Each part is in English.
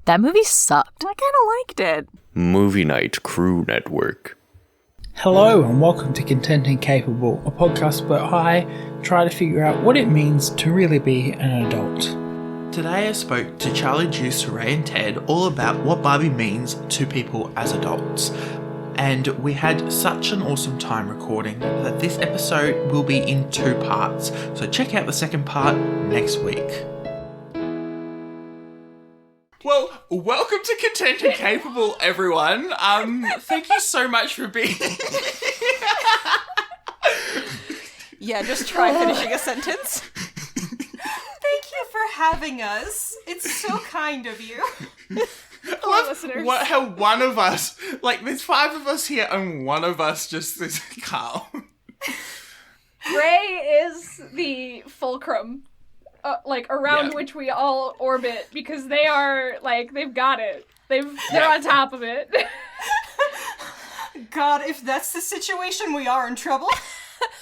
That movie sucked. I kind of liked it. Movie Night Crew Network. Hello and welcome to Content and Capable, a podcast where I try to figure out what it means to really be an adult. Today I spoke to Charlie Juice, Raye and Ted all about what Barbie means to people as adults. And we had such an awesome time recording that this episode will be in 2 parts. So check out the second part next week. Well, welcome to Content and Capable, everyone. Thank you so much for being Yeah, just try finishing a sentence. Thank you for having us. It's so kind of you. Hello, listeners. How one of us, like there's 5 of us here and one of us just is calm. Raye is the fulcrum. Around which we all orbit, because they are, they've got it. They're on top of it. God, if that's the situation, we are in trouble.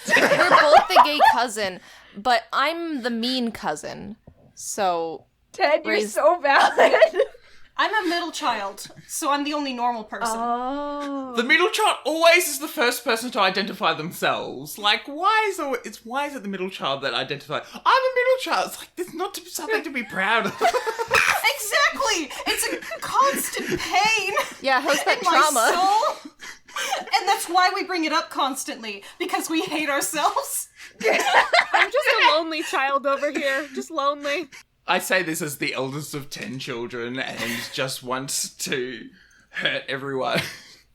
We're both the gay cousin, but I'm the mean cousin. So, Ted, you're so valid. I'm a middle child, so I'm the only normal person. Oh. The middle child always is the first person to identify themselves. Why is it the middle child that identifies? I'm a middle child. It's there's not something to be proud of. Exactly. It's a constant pain. Yeah, how's that in trauma? My soul. And that's why we bring it up constantly, because we hate ourselves. I'm just a lonely child over here. Just lonely. I say this as the eldest of 10 children and just wants to hurt everyone.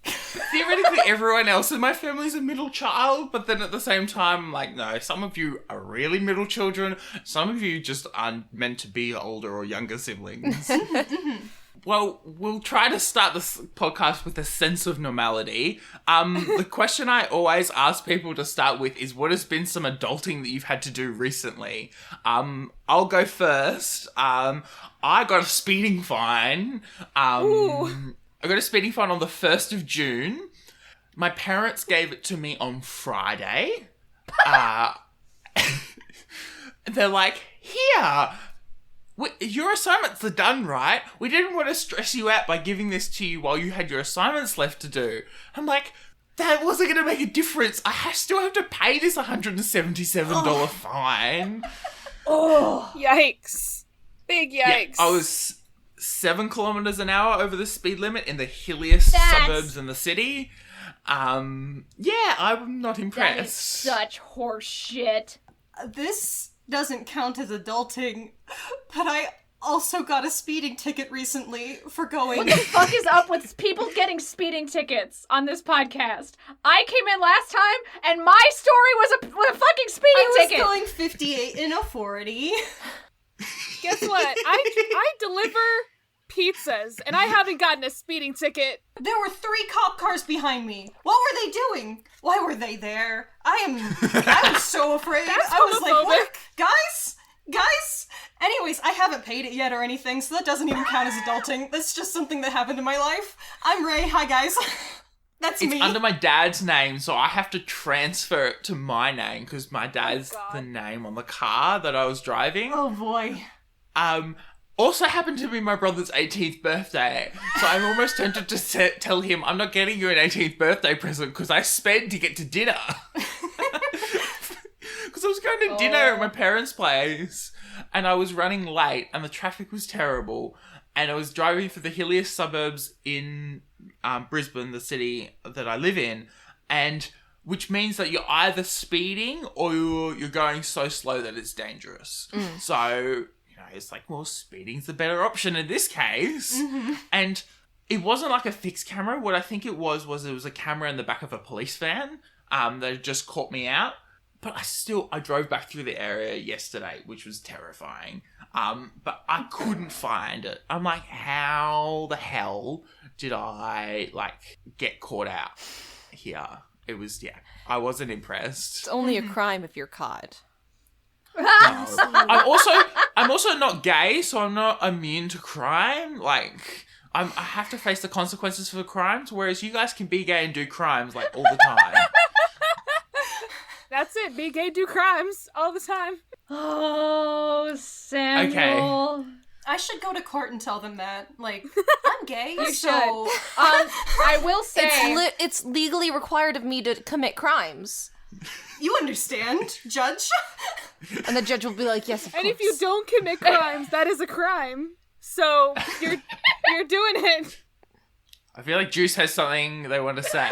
Theoretically, everyone else in my family is a middle child, but then at the same time, I'm like, no, some of you are really middle children. Some of you just aren't meant to be older or younger siblings. Well, we'll try to start this podcast with a sense of normality. The question I always ask people to start with is, what has been some adulting that you've had to do recently? I'll go first. I got a speeding fine. I got a speeding fine on the 1st of June. My parents gave it to me on Friday. They're like, here, your assignments are done, right? We didn't want to stress you out by giving this to you while you had your assignments left to do. I'm like, that wasn't going to make a difference. I still have to pay this $177 fine. Oh, yikes. Big yikes. Yeah, I was 7 kilometers an hour over the speed limit in the hilliest suburbs in the city. I'm not impressed. That is such horse shit. This doesn't count as adulting, but I also got a speeding ticket recently for going... What the fuck is up with people getting speeding tickets on this podcast? I came in last time, and my story was a fucking speeding ticket! I was going 58 in a 40. Guess what? I deliver pizzas, and I haven't gotten a speeding ticket. There were 3 cop cars behind me. What were they doing? Why were they there? I was so afraid. That's I was like, homophobic. what? Guys? Anyways, I haven't paid it yet or anything, so that doesn't even count as adulting. That's just something that happened in my life. I'm Raye. Hi, guys. That's me. It's under my dad's name, so I have to transfer it to my name because my dad's the name on the car that I was driving. Oh, boy. Also happened to be my brother's 18th birthday, so I'm almost tempted to tell him I'm not getting you an 18th birthday present because I sped to get to dinner. Because I was going to dinner at my parents' place, and I was running late, and the traffic was terrible, and I was driving through the hilliest suburbs in Brisbane, the city that I live in, and which means that you're either speeding or you're going so slow that it's dangerous. So... it's like, well, speeding's the better option in this case. Mm-hmm. And it wasn't like a fixed camera. What I think it was a camera in the back of a police van that just caught me out. But I drove back through the area yesterday, which was terrifying. But I couldn't find it. I'm like, how the hell did I, get caught out here? It was, I wasn't impressed. It's only a crime if you're caught. No. I'm also not gay, so I'm not immune to crime. I have to face the consequences for crimes, whereas you guys can be gay and do crimes all the time. That's it. Be gay, do crimes all the time. Oh, Samuel. Okay. I should go to court and tell them that. Like, I'm gay, You so... should. I will say... It's legally required of me to commit crimes. You understand, Judge? And the judge will be like, yes, of course. And if you don't commit crimes, that is a crime. So you're doing it. I feel like Juice has something they want to say.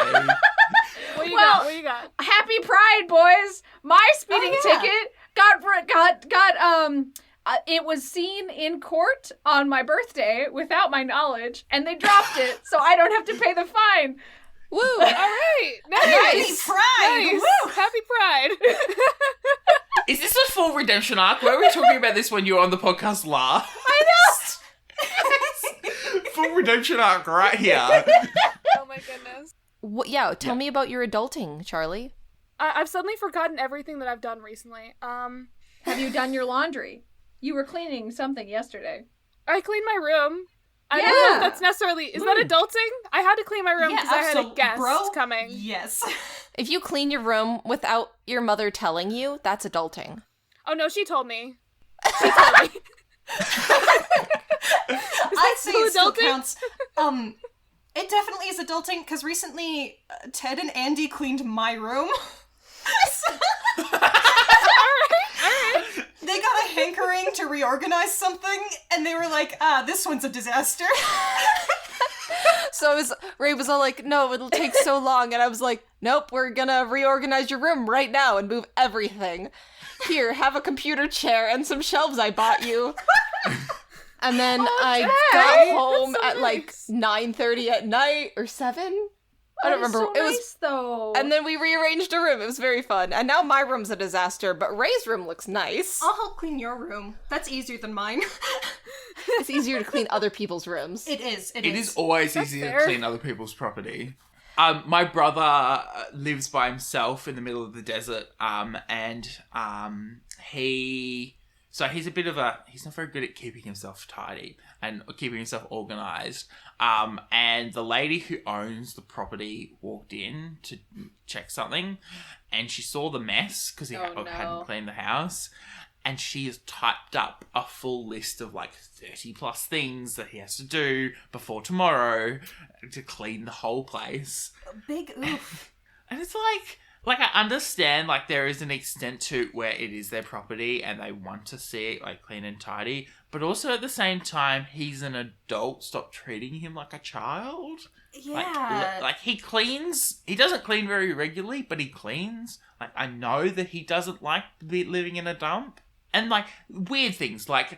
What you got? What you got? Happy Pride, boys! My speeding ticket got it was seen in court on my birthday without my knowledge, and they dropped it, so I don't have to pay the fine. Woo! All right. Happy Nice. Pride! Nice. Woo! Happy Pride. Is this a full redemption arc? Were we talking about this when you were on the podcast last? I know! Full redemption arc right here. Oh my goodness. Tell me about your adulting, Charlie. I've suddenly forgotten everything that I've done recently. Have you done your laundry? You were cleaning something yesterday. I cleaned my room. I don't know if that's necessarily... Is that adulting? I had to clean my room because I had a guest coming. Yes. If you clean your room without your mother telling you, that's adulting. Oh no, she told me. She told me. I'd say it still adulting? counts. It definitely is adulting, because recently Ted and Andy cleaned my room. They got a hankering to reorganize something, and they were like, this one's a disaster. So Ray was all like, no, it'll take so long. And I was like, nope, we're gonna reorganize your room right now and move everything. Here, have a computer chair and some shelves I bought you. And then I got home so at like 9:30 at night or 7. I don't remember. So It was nice, though. And then we rearranged a room. It was very fun. And now my room's a disaster, but Ray's room looks nice. I'll help clean your room. That's easier than mine. It's easier to clean other people's rooms. It is. It is always easier fair. to clean other people's property. My brother lives by himself in the middle of the desert, and he's a bit of he's not very good at keeping himself tidy and keeping himself organized. And the lady who owns the property walked in to check something, and she saw the mess because he hadn't cleaned the house. And she has typed up a full list of like 30 plus things that he has to do before tomorrow to clean the whole place. Big oof. And it's like I understand like there is an extent to where it is their property and they want to see it like clean and tidy, but also at the same time he's an adult. Stop treating him like a child. Yeah. Like he cleans. He doesn't clean very regularly, but he cleans. Like I know that he doesn't like living in a dump. And, like, weird things, like,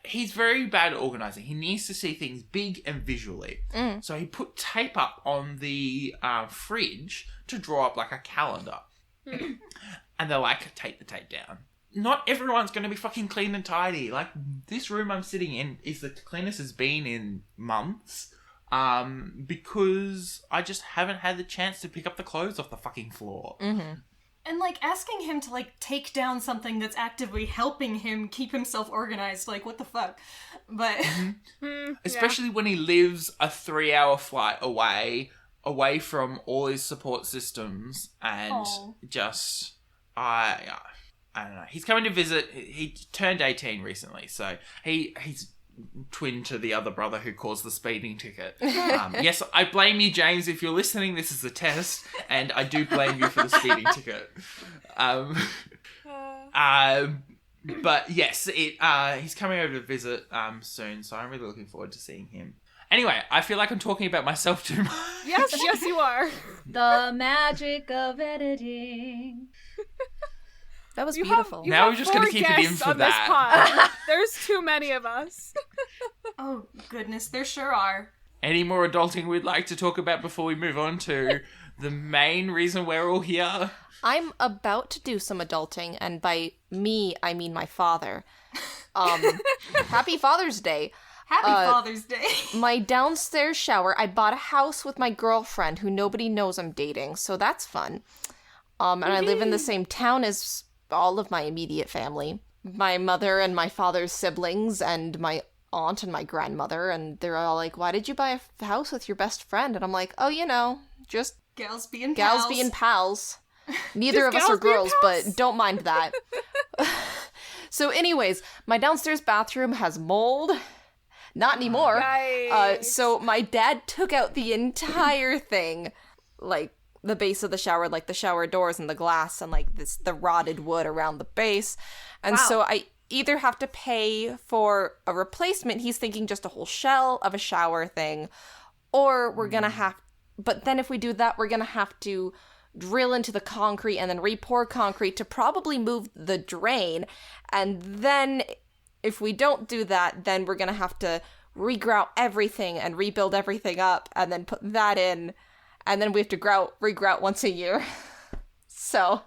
he's very bad at organising. He needs to see things big and visually. So he put tape up on the fridge to draw up, like, a calendar. And they're like, take the tape down. Not everyone's going to be fucking clean and tidy. Like, this room I'm sitting in is the cleanest it's been in months. Because I just haven't had the chance to pick up the clothes off the fucking floor. Mm-hmm. And, like, asking him to, like, take down something that's actively helping him keep himself organized, like, what the fuck? But... Especially when he lives a 3-hour flight away from all his support systems, and just... I don't know. He's coming to visit. He turned 18 recently, so he's twin to the other brother who caused the speeding ticket. Yes, I blame you, James. If you're listening, this is a test, and I do blame you for the speeding ticket. But yes, he's coming over to visit soon, so I'm really looking forward to seeing him. Anyway, I feel like I'm talking about myself too much. Yes, you are. The magic of editing. That was beautiful. Now we're just going to keep it in for that. There's too many of us. Oh, goodness, there sure are. Any more adulting we'd like to talk about before we move on to the main reason we're all here? I'm about to do some adulting, and by me, I mean my father. Happy Father's Day. Happy Father's Day. My downstairs shower, I bought a house with my girlfriend who nobody knows I'm dating, so that's fun. And I live in the same town as all of my immediate family. My mother and my father's siblings and my aunt and my grandmother, and they're all like, why did you buy a house with your best friend? And I'm like, oh, you know, just Gals being pals. Neither of us are girls, but don't mind that. So anyways, my downstairs bathroom has mold. Not anymore. So my dad took out the entire thing, like the base of the shower, like the shower doors and the glass and like the rotted wood around the base. And so I either have to pay for a replacement, he's thinking just a whole shell of a shower thing, or we're gonna have, but then if we do that, we're gonna have to drill into the concrete and then re-pour concrete to probably move the drain. And then if we don't do that, then we're gonna have to regrout everything and rebuild everything up and then put that in, and then we have to regrout once a year. So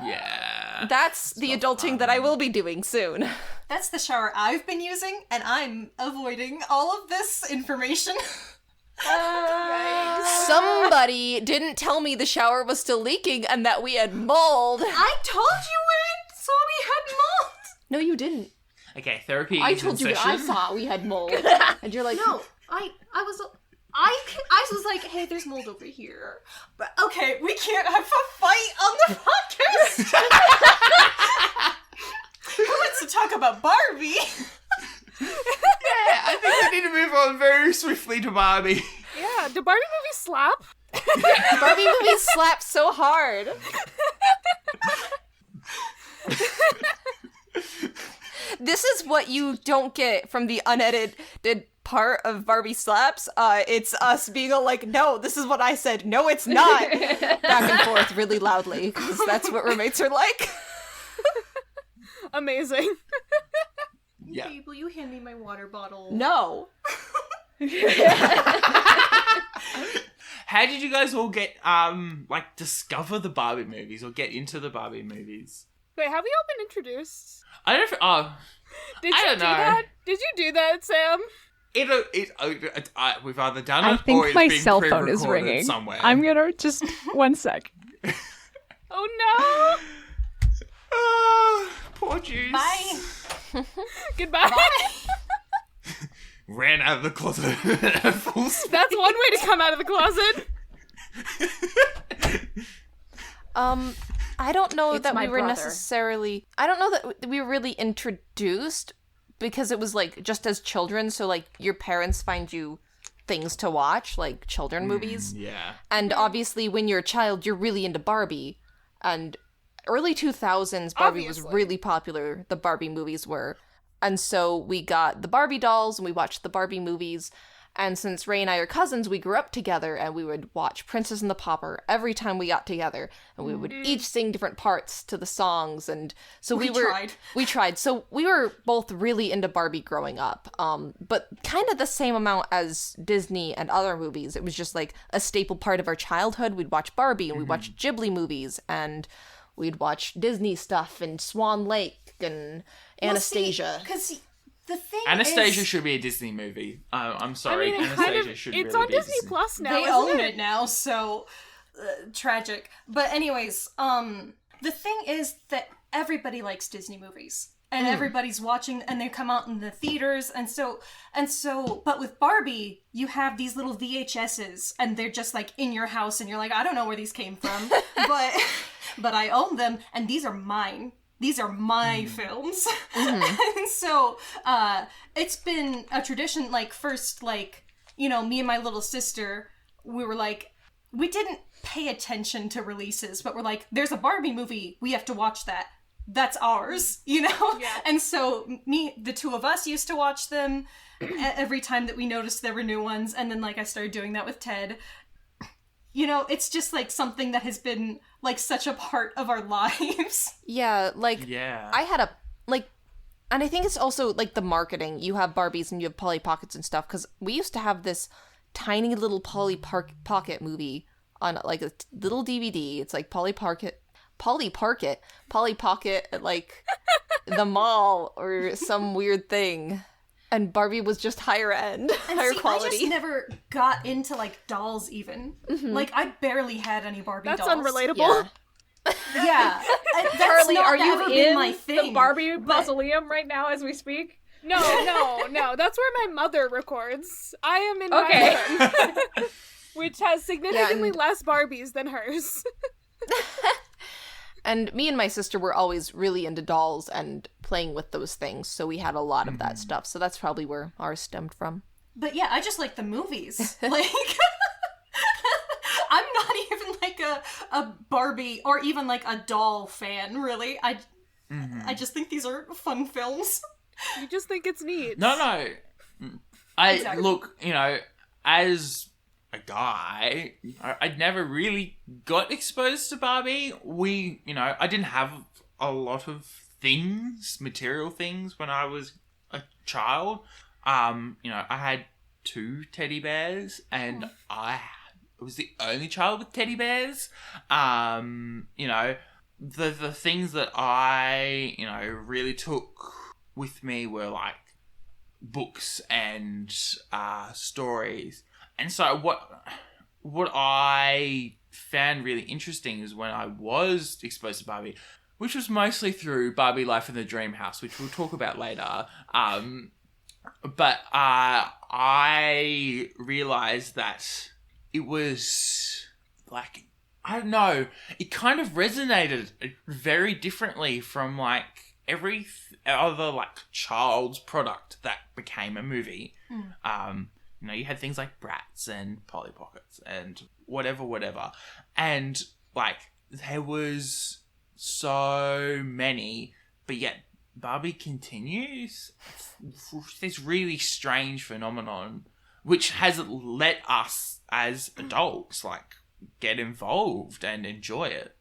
yeah, that's the adulting that I will be doing soon. That's the shower I've been using, and I'm avoiding all of this information. Somebody didn't tell me the shower was still leaking and that we had mold. I told you when I saw we had mold. No, you didn't. Okay, therapy I is told in you that I session. saw we had mold. And you're like, No, I was like, hey, there's mold over here. But okay, we can't have a fight on the podcast. Who wants to talk about Barbie? Yeah, I think we need to move on very swiftly to Barbie. Yeah, do Barbie movies slap? Barbie movies slap so hard. This is what you don't get from the unedited part of Barbie Slaps. It's us being all like, no, this is what I said. No, it's not. Back and forth really loudly, because that's what roommates are like. Amazing. Yeah. Babe, will you hand me my water bottle? No. How did you guys all get, discover the Barbie movies or get into the Barbie movies? Wait, have we all been introduced? I don't. Did I you don't do know. that? Did you do that, Sam? We've either done I it or think it's my been cell phone is pre-recorded ringing. somewhere. I'm gonna just 1 sec. Oh no! Poor Juice. Bye. Goodbye. Ran out of the closet. Full speed. That's one way to come out of the closet. I don't know It's that my we were brother. necessarily... I don't know that we were really introduced because it was, like, just as children, so, like, your parents find you things to watch, like children movies. Yeah. And obviously, when you're a child, you're really into Barbie. And early 2000s, Barbie was Obviously. really popular, the Barbie movies were. And so we got the Barbie dolls, and we watched the Barbie movies. And since Ray and I are cousins, we grew up together, and we would watch Princess and the Pauper every time we got together. And we would each sing different parts to the songs. And so we tried. So we were both really into Barbie growing up. But kind of the same amount as Disney and other movies. It was just like a staple part of our childhood. We'd watch Barbie, and we'd watch Ghibli movies, and we'd watch Disney stuff, and Swan Lake, and Anastasia. Because the thing Anastasia is, should be a Disney movie. I'm sorry. I mean, Anastasia should it's really on be a Disney Plus now. they isn't own it it now, so tragic. But anyways, the thing is that everybody likes Disney movies. And everybody's watching, and they come out in the theaters, and so, but with Barbie, you have these little VHSs, and they're just like in your house, and you're like, I don't know where these came from, but I own them, and these are mine. These are my films. And so, it's been a tradition, like, first, like, you know, me and my little sister, we were like, we didn't pay attention to releases, but we're like, there's a Barbie movie, we have to watch that. That's ours, you know? Yeah. And so the two of us used to watch them every time that we noticed there were new ones. And then, like, I started doing that with Ted. You know, it's just, like, something that has been, like, such a part of our lives. Yeah, like, Yeah. I had and I think it's also, like, the marketing. You have Barbies and you have Polly Pockets and stuff, because we used to have this tiny little Polly Pocket movie on, like, a little DVD. It's, like, Polly Pocket at, like, the mall or some weird thing. And Barbie was just higher end, And higher see, quality. I just never got into, like, dolls even. Like, I barely had any Barbie That's dolls. unrelatable. Yeah. Yeah. That's Carly, not are you ever been in my thing. the Barbie but- mausoleum right now as we speak? No. That's where my mother records. I am in Okay. my room, which has significantly and- less Barbies than hers. And me and my sister were always really into dolls and playing with those things, so we had a lot of that stuff. So that's probably where ours stemmed from. But yeah, I just like the movies. Like, I'm not even like a Barbie or even like a doll fan, really. I just think these are fun films. You just think it's neat. No. Look, as a guy, I'd never really got exposed to Barbie. I didn't have a lot of material things when I was a child. I had 2 teddy bears, and I was the only child with teddy bears. The things that I, really took with me were like books and stories. And so what I found really interesting is when I was exposed to Barbie, which was mostly through Barbie Life in the Dream House, which we'll talk about later. But I realized that it was like, I don't know, it kind of resonated very differently from like every other like child's product that became a movie. You had things like Bratz and Polly Pockets and whatever. And like there was so many, but yet Barbie continues this really strange phenomenon which has let us as adults like get involved and enjoy it.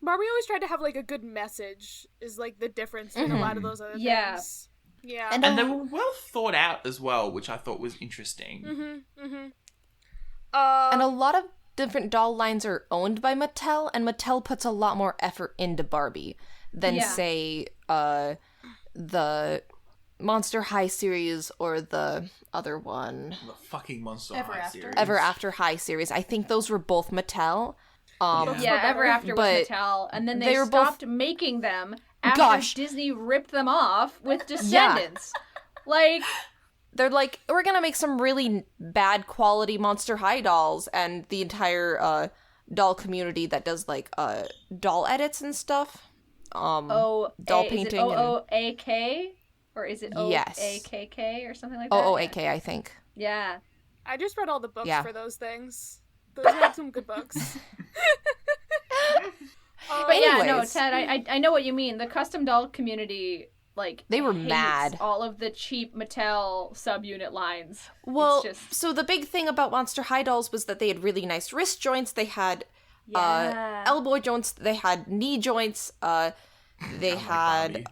Barbie always tried to have like a good message is like the difference in a lot of those other things. Yeah. And they were well thought out as well, which I thought was interesting. And a lot of different doll lines are owned by Mattel, and Mattel puts a lot more effort into Barbie than, say, the Monster High series or the other one. The fucking Monster High series. Ever After High series. I think those were both Mattel. Ever After was Mattel, and then they stopped making them after Disney ripped them off with Descendants. Like, they're like, we're gonna make some really bad quality Monster High dolls, and the entire doll community that does like doll edits and stuff. Doll painting. Is it OOAK? Or is it OAKK or something like that? OOAK, I think. Yeah. I just read all the books for those things. Those had some good books. But yeah, no, Ted, I know what you mean. The custom doll community, like, they were hates mad. all of the cheap Mattel subunit lines. Well, so the big thing about Monster High dolls was that they had really nice wrist joints. They had elbow joints. They had knee joints. They had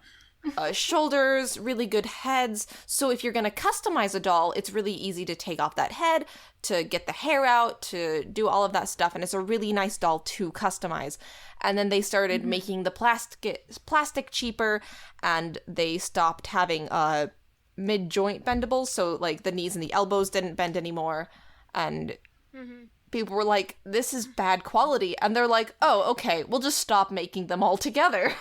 shoulders, really good heads. So if you're going to customize a doll, it's really easy to take off that head, to get the hair out, to do all of that stuff. And it's a really nice doll to customize. And then they started making the plastic cheaper, and they stopped having mid-joint bendables. So like the knees and the elbows didn't bend anymore. And people were like, this is bad quality. And they're like, oh, okay, we'll just stop making them altogether.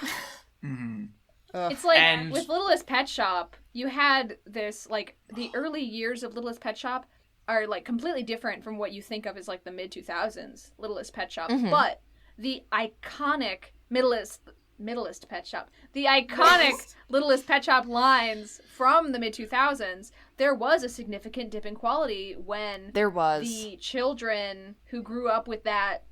It's like with Littlest Pet Shop, you had this, like, the early years of Littlest Pet Shop are like completely different from what you think of as like the mid-2000s Littlest Pet Shop. But the iconic Middleest Pet Shop, the iconic Littlest Pet Shop lines from the mid-2000s, there was a significant dip in quality when the children who grew up with that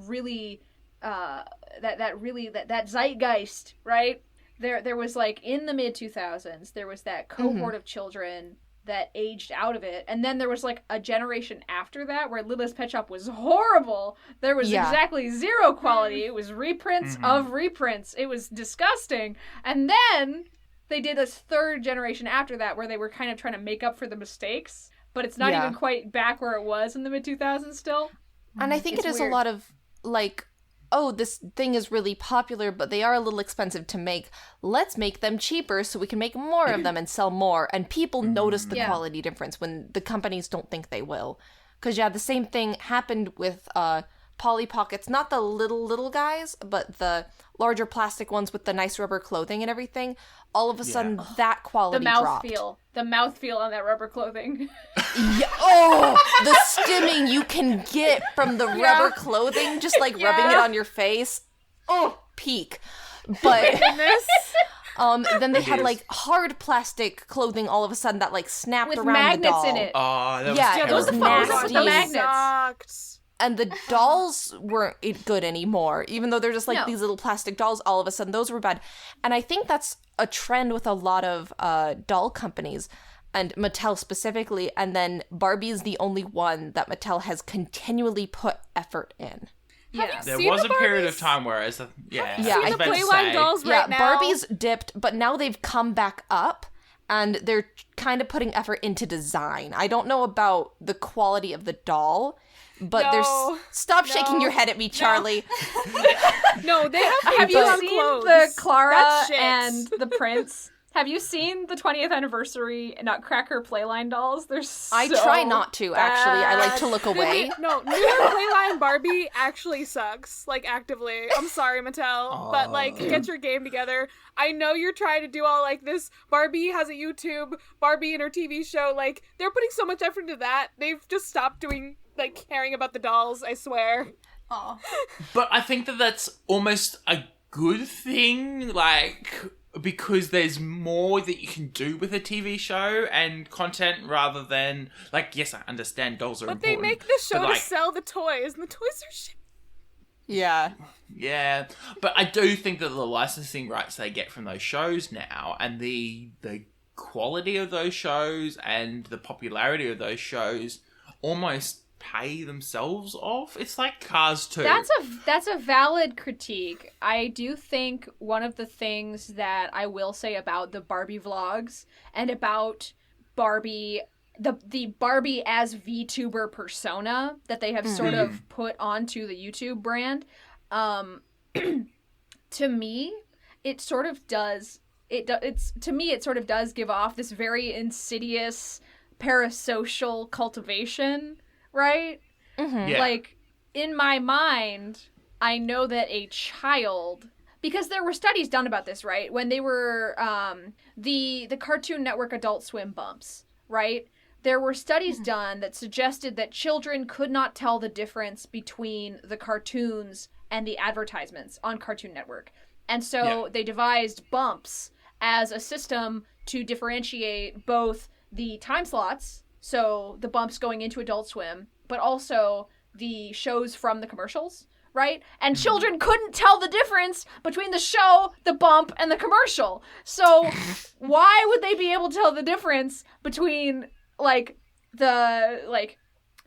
really that zeitgeist, right? There was, like, in the mid-2000s, there was that cohort of children that aged out of it, and then there was, like, a generation after that where Littlest Pet Shop was horrible. There was exactly zero quality. It was reprints of reprints. It was disgusting. And then they did a third generation after that where they were kind of trying to make up for the mistakes, but it's not even quite back where it was in the mid-2000s still. And I think it is weird. A lot of, like, oh, this thing is really popular, but they are a little expensive to make. Let's make them cheaper so we can make more of them and sell more. And people notice the quality difference when the companies don't think they will. Because, the same thing happened with Polly Pockets. Not the little guys, but the larger plastic ones with the nice rubber clothing and everything. All of a sudden, that quality dropped. The mouthfeel on that rubber clothing. The stimming you can get from the rubber clothing, just like rubbing it on your face. peak. But then they It had is. like hard plastic clothing all of a sudden that like snapped With around magnets the doll. in it. Oh, that was Yeah, terrible. those are phones with the nasty. magnets. And the dolls weren't good anymore, even though they're just like No. these little plastic dolls. All of a sudden, those were bad. And I think that's a trend with a lot of doll companies, and Mattel specifically. And then Barbie is the only one that Mattel has continually put effort in. Yeah. There seen was the a period of Barbies? time where it's Yeah, I I was think about to Playline say, dolls Yeah, right now. Barbie's dipped, but now they've come back up. And they're kind of putting effort into design. I don't know about the quality of the doll, but No. Stop shaking your head at me, Charlie. No, they have Have you people on seen clothes. the Clara That's shit. and the Prince? Have you seen the 20th anniversary Nutcracker Playline dolls? They're so I try not to, actually. I like to look The away. No, newer Playline Barbie actually sucks. Like, actively. I'm sorry, Mattel. But, like, get your game together. I know you're trying to do all, like, this. Barbie has a YouTube, Barbie and her TV show. Like, they're putting so much effort into that. They've just stopped doing, like, caring about the dolls, I swear. Aw. But I think that that's almost a good thing, like, because there's more that you can do with a TV show and content rather than, like, yes, I understand dolls are But they important. make the show but, to like, sell the toys, and the toys are shit. Yeah. Yeah, but I do think that the licensing rights they get from those shows now and the quality of those shows and the popularity of those shows almost pay themselves off. It's like Cars 2. That's a valid critique. I do think one of the things that I will say about the Barbie vlogs and about Barbie, the Barbie as VTuber persona that they have sort of put onto the YouTube brand, to me, it sort of does. To me, it sort of does give off this very insidious parasocial cultivation, right? Yeah. Like, in my mind, I know that a child, because there were studies done about this, right? When they were the Cartoon Network Adult Swim bumps, right? There were studies done that suggested that children could not tell the difference between the cartoons and the advertisements on Cartoon Network. And so they devised bumps as a system to differentiate both the time slots, so the bumps going into Adult Swim, but also the shows from the commercials, right? And children couldn't tell the difference between the show, the bump, and the commercial. So why would they be able to tell the difference between, like,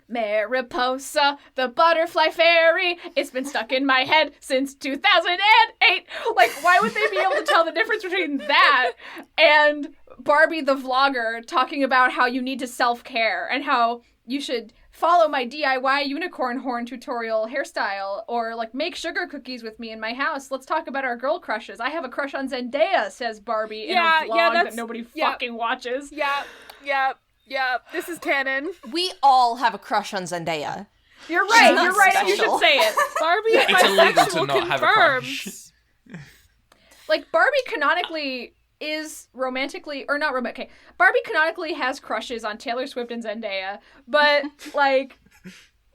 Mariposa, the butterfly fairy, it's been stuck in my head since 2008. Like, why would they be able to tell the difference between that and Barbie the vlogger talking about how you need to self-care and how you should follow my DIY unicorn horn tutorial hairstyle, or, like, make sugar cookies with me in my house. Let's talk about our girl crushes. I have a crush on Zendaya, says Barbie in a vlog that nobody fucking watches. Yeah, this is canon. We all have a crush on Zendaya. You're right, not you're right, you special. should say it. Barbie is It's illegal to bisexual, not have a confirmed. crush. Like, Barbie canonically is romantically, or not romantic, okay, Barbie canonically has crushes on Taylor Swift and Zendaya, but, like,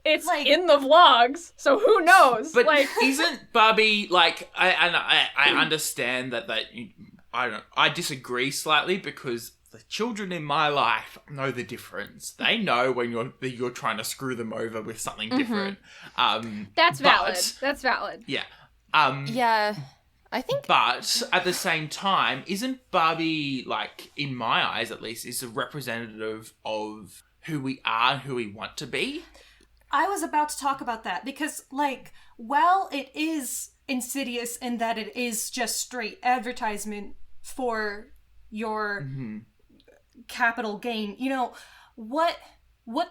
it's Like- in the vlogs, so who knows? But like, isn't Barbie, like, I understand that I disagree slightly, because the children in my life know the difference. They know when you're trying to screw them over with something different. that's valid. but- That's valid. Yeah. Yeah. I think But at the same time, isn't Barbie, like, in my eyes at least, is a representative of who we are and who we want to be? I was about to talk about that because, like, while it is insidious in that it is just straight advertisement for your capital gain, you know, what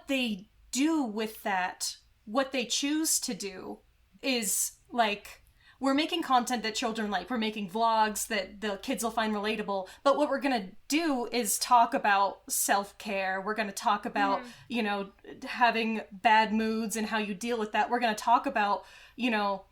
they do with that, what they choose to do is, like, we're making content that children like. We're making vlogs that the kids will find relatable. But what we're going to do is talk about self-care. We're going to talk about, you know, having bad moods and how you deal with that. We're going to talk about, you know,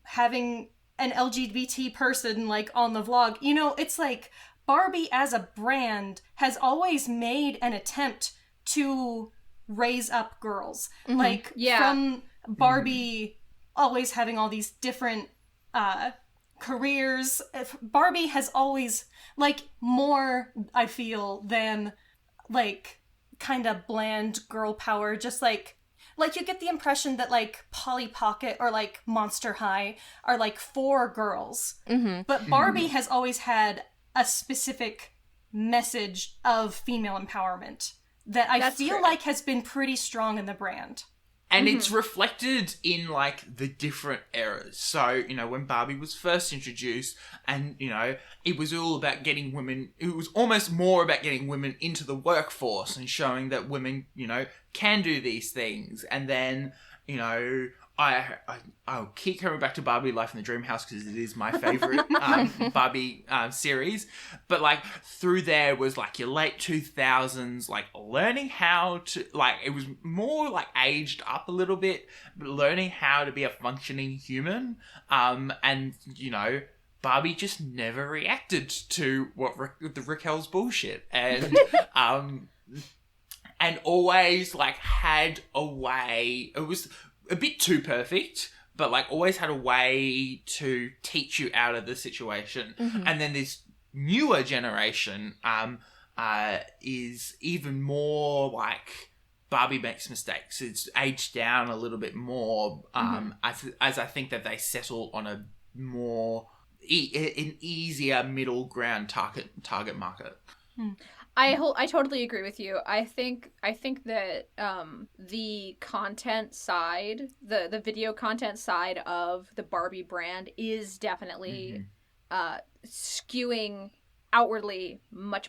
having an LGBT person, like, on the vlog. You know, it's like Barbie as a brand has always made an attempt to raise up girls. Like, Yeah. from Barbie always having all these different careers. Barbie has always, like, more, I feel, than, like, kind of bland girl power. Just, like, you get the impression that, like, Polly Pocket or, like, Monster High are, like, for girls. Mm-hmm. But Barbie has always had a specific message of female empowerment that I feel like has been pretty strong in the brand. And it's reflected in, like, the different eras. So, you know, when Barbie was first introduced and, you know, it was all about getting women... It was almost more about getting women into the workforce and showing that women, you know, can do these things. And then, you know... I'll keep coming back to Barbie Life in the Dream House because it is my favorite Barbie series. But, like, through there was, like, your late 2000s, like, learning how to, like, it was more, like, aged up a little bit, but learning how to be a functioning human. And, you know, Barbie just never reacted to the Raquel's bullshit. And, and always, like, had a way... It was... a bit too perfect, but, like, always had a way to teach you out of the situation. Mm-hmm. And then this newer generation is even more, like, Barbie makes mistakes. It's aged down a little bit more as I think that they settle on a more... an easier middle ground target market. I totally agree with you. I think that the content side, the video content side of the Barbie brand is definitely skewing outwardly much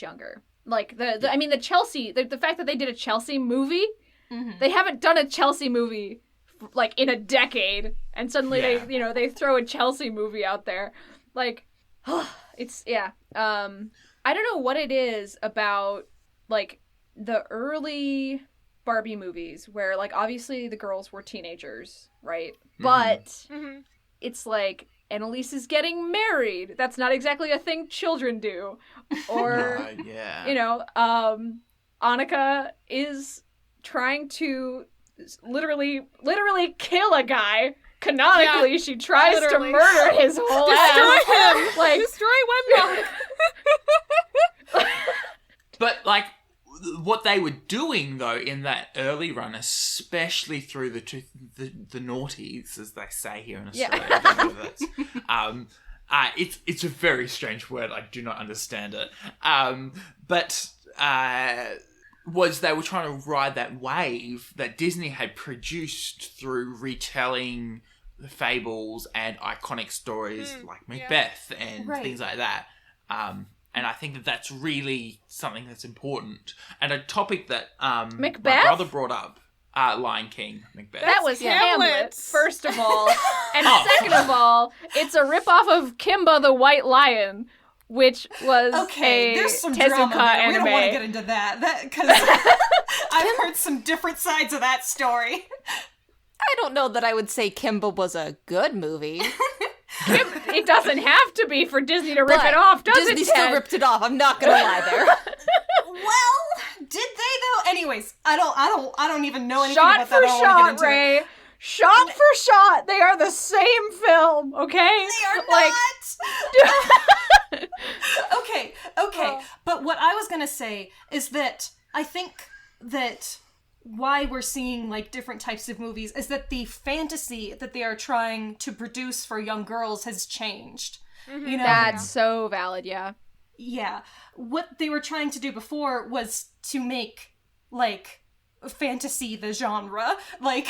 younger. Like the Chelsea, the fact that they did a Chelsea movie, they haven't done a Chelsea movie like in a decade, and suddenly they throw a Chelsea movie out there, like it's I don't know what it is about, like, the early Barbie movies where, like, obviously the girls were teenagers, right? Mm-hmm. But it's like, Annalise is getting married. That's not exactly a thing children do. Or, you know, Annika is trying to literally kill a guy. Canonically, she tries to murder his whole ass. Destroy him! Like, destroy Wemlock! But, like, what they were doing, though, in that early run, especially through the noughties, as they say here in Australia, I don't know if that's, it's a very strange word. I do not understand it. But was they were trying to ride that wave that Disney had produced through retelling the fables and iconic stories like Macbeth and things like that. And I think that that's really something that's important. And a topic that my brother brought up, Lion King, Macbeth. That was Hamlet, first of all. And second of all, it's a ripoff of Kimba the White Lion, which was there's some Tezuka drama there. anime. We don't want to get into that because I've heard some different sides of that story. I don't know that I would say Kimba was a good movie. It doesn't have to be for Disney to rip it off, does Disney it, Ted? still ripped it off. I'm not gonna lie there. Well, did they though? Anyways, I don't even know anything shot about that. For shot, Ray. Shot for shot, they are the same film. Okay, they are not. Okay. But what I was gonna say is that I think that why we're seeing like different types of movies is that the fantasy that they are trying to produce for young girls has changed. Mm-hmm. You know, that's so valid. Yeah. What they were trying to do before was to make like fantasy the genre. Like,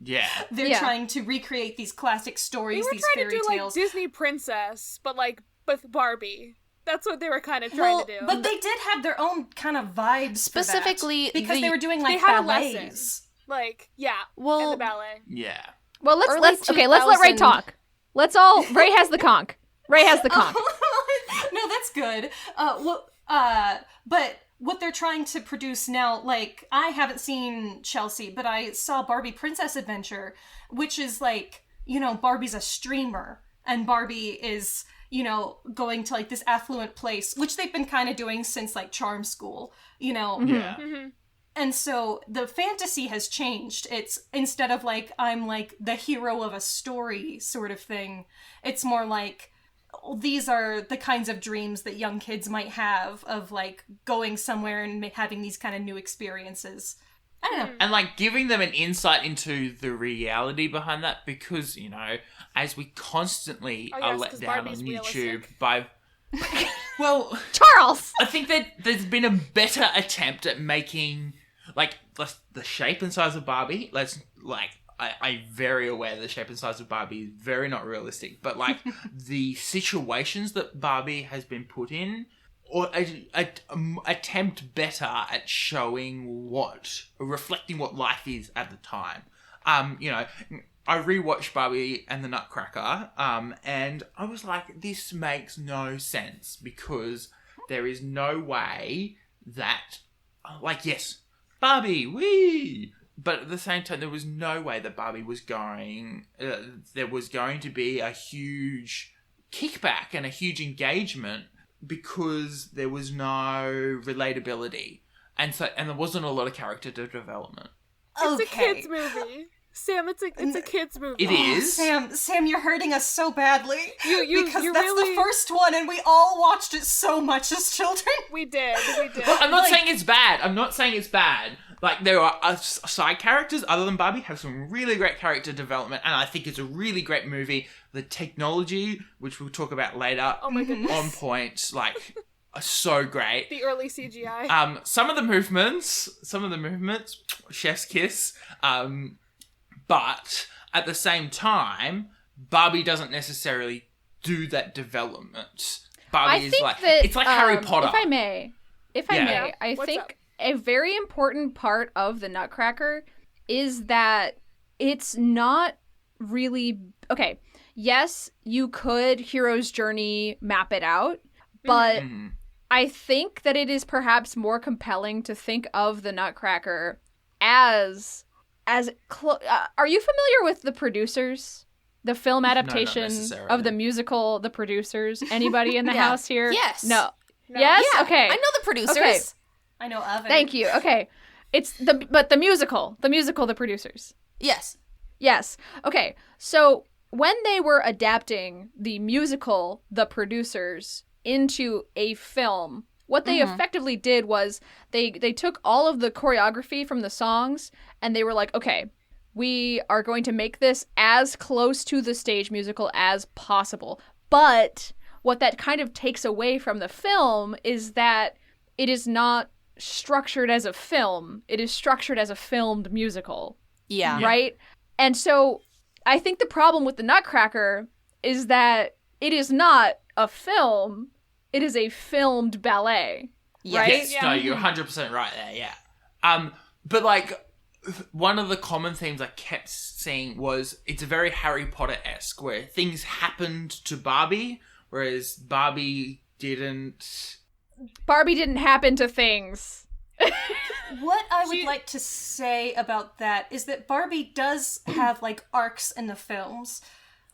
they're trying to recreate these classic stories, these fairy tales. They were trying to do like Disney Princess, but like with Barbie. That's what they were kind of trying to do. But they did have their own kind of vibes specifically for that, because they were doing like ballets. Like, in the ballet. Yeah. Well, let's let Ray talk. Ray has the conch. No, that's good. But what they're trying to produce now, like, I haven't seen Chelsea, but I saw Barbie Princess Adventure, which is like, you know, Barbie's a streamer, and Barbie is, you know, going to like this affluent place, which they've been kind of doing since like Charm School, you know. Yeah. Mm-hmm. And so the fantasy has changed. It's instead of like, I'm like the hero of a story sort of thing, it's more like, these are the kinds of dreams that young kids might have of like going somewhere and having these kind of new experiences. I don't know. And like giving them an insight into the reality behind that, because, you know, as we constantly are let down on Barbie's YouTube realistic. by... Well, Charles! I think that there's been a better attempt at making, like, the shape and size of Barbie. I'm very aware the shape and size of Barbie is very not realistic, but, like, the situations that Barbie has been put in, or attempt better at reflecting what life is at the time. You know, I rewatched Barbie and the Nutcracker, and I was like, this makes no sense, because there is no way that, like, yes, Barbie, wee! But at the same time, there was no way that Barbie was there was going to be a huge kickback and a huge engagement, because there was no relatability. And there wasn't a lot of character development. It's a kids movie. Sam, it's a kids movie. It is. Sam, you're hurting us so badly. Because you that's really... the first one, and we all watched it so much as children. We did. I'm not saying it's bad. Like, there are side characters other than Barbie have some really great character development, and I think it's a really great movie. The technology, which we'll talk about later, oh my goodness, on point, like, are so great. The early CGI. Some of the movements, chef's kiss. But at the same time, Barbie doesn't necessarily do that development. Barbie is like, it's like Harry Potter. If I may, I What's think up? a very important part of the Nutcracker is that it's not really... Okay, yes, you could hero's journey map it out, but I think that it is perhaps more compelling to think of the Nutcracker as are you familiar with The Producers? The film adaptation of the musical The Producers? Anybody in the house here? Yes. No. Yes? Yeah, Okay. I know The Producers. Okay. I know of it. Thank you. Okay. It's the musical The Producers. Yes. Yes. Okay. So when they were adapting the musical The Producers into a film, what they effectively did was they took all of the choreography from the songs and they were like, okay, we are going to make this as close to the stage musical as possible. But what that kind of takes away from the film is that it is not structured as a film. It is structured as a filmed musical. Yeah. Right? And so I think the problem with the Nutcracker is that it is not a film. It is a filmed ballet, right? Yes, no, you're 100% right there, yeah. But, like, one of the common themes I kept seeing was it's very Harry Potter-esque, where things happened to Barbie, whereas Barbie didn't... Barbie didn't happen to things. What I would like to say about that is that Barbie does have, like, arcs in the films.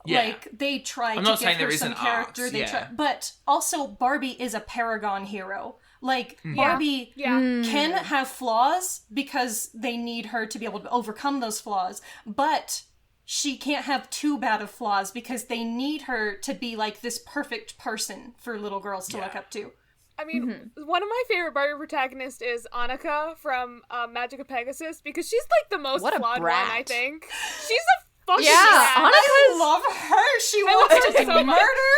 Yeah. Like, they try I'm to not give saying her there some isn't character. arcs, But also, Barbie is a paragon hero. Like, Barbie can have flaws because they need her to be able to overcome those flaws. But she can't have too bad of flaws because they need her to be, like, this perfect person for little girls to look up to. I mean, one of my favorite Barbie protagonists is Annika from Magic of Pegasus, because she's, like, the most What a flawed brat. one, I think. She's a fucking Yeah, brat. I love her. She wants love her to so much. murder.